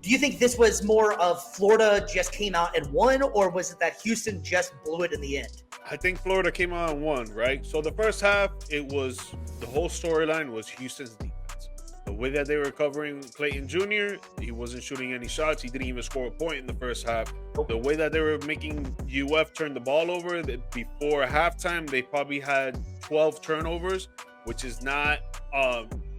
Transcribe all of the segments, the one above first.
Do you think this was more of Florida just came out and won, or was it that Houston just blew it in the end? I think Florida came out and won, right? So the first half, the whole storyline was Houston's defense. The way that they were covering Clayton Jr., he wasn't shooting any shots. He didn't even score a point in the first half. The way that they were making UF turn the ball over, before halftime, they probably had 12 turnovers, which is not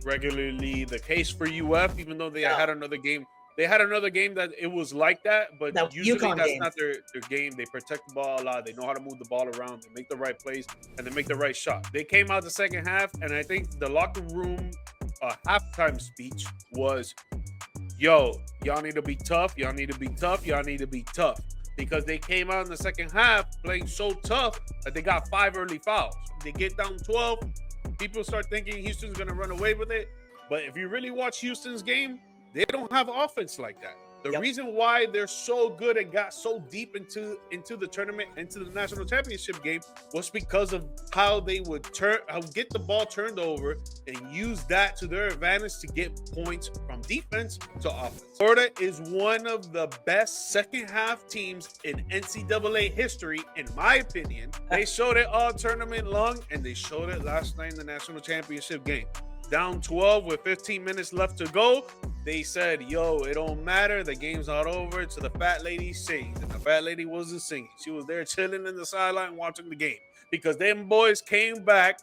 regularly the case for UF, even though they had another game. They had another game that it was like that, but usually that's not their game. They protect the ball a lot. They know how to move the ball around. They make the right plays, and they make the right shot. They came out the second half, and I think the locker room halftime speech was, yo, y'all need to be tough. Y'all need to be tough. Y'all need to be tough. Because they came out in the second half playing so tough that they got 5 early fouls. They get down 12. People start thinking Houston's going to run away with it. But if you really watch Houston's game, they don't have offense like that. The reason why they're so good and got so deep into the tournament, into the national championship game, was because of how they would get the ball turned over and use that to their advantage to get points from defense to offense. Florida is one of the best second half teams in NCAA history, in my opinion. They showed it all tournament long, and they showed it last night in the national championship game. Down 12 with 15 minutes left to go, they said, yo, it don't matter. The game's not over. To the fat lady sings. And the fat lady wasn't singing. She was there chilling in the sideline watching the game. Because them boys came back.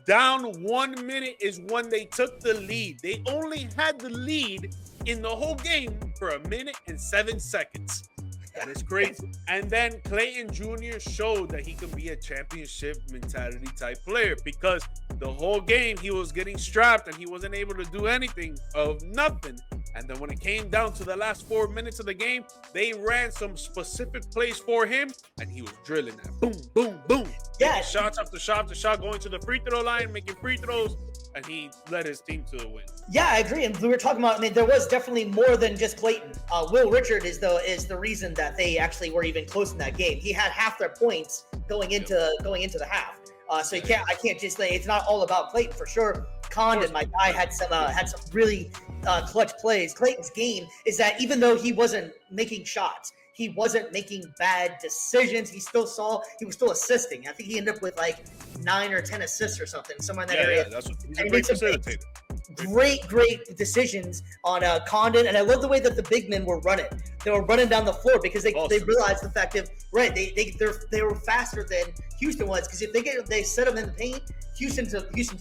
Down 1 minute is when they took the lead. They only had the lead in the whole game for 1 minute and 7 seconds. That is crazy. And then Clayton Jr. showed that he can be a championship mentality type player, because the whole game he was getting strapped and he wasn't able to do anything of nothing. And then when it came down to the last 4 minutes of the game, they ran some specific plays for him, and he was drilling that. Boom, boom, boom. Yeah. Shots after shot after shot, going to the free throw line, making free throws, and he led his team to the win. Yeah, I agree. And we were talking about, I mean, there was definitely more than just Clayton. Will Richard is the reason that they actually were even close in that game. He had half their points going into the half. So I can't just say it's not all about Clayton for sure. Condon, my guy, had some really clutch plays. Clayton's game is that even though he wasn't making shots, he wasn't making bad decisions. He was still assisting. I think he ended up with like 9 or 10 assists or something, somewhere in that area. Yeah, that's what he's a great facilitator. Great decisions on Condon, and I love the way that the big men were running. They were running down the floor because they realized the fact that they were faster than Houston was, because if they set them in the paint, Houston's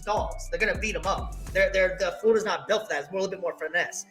dogs. They're gonna beat them up. The Florida's not built for that. It's more a little bit more finesse.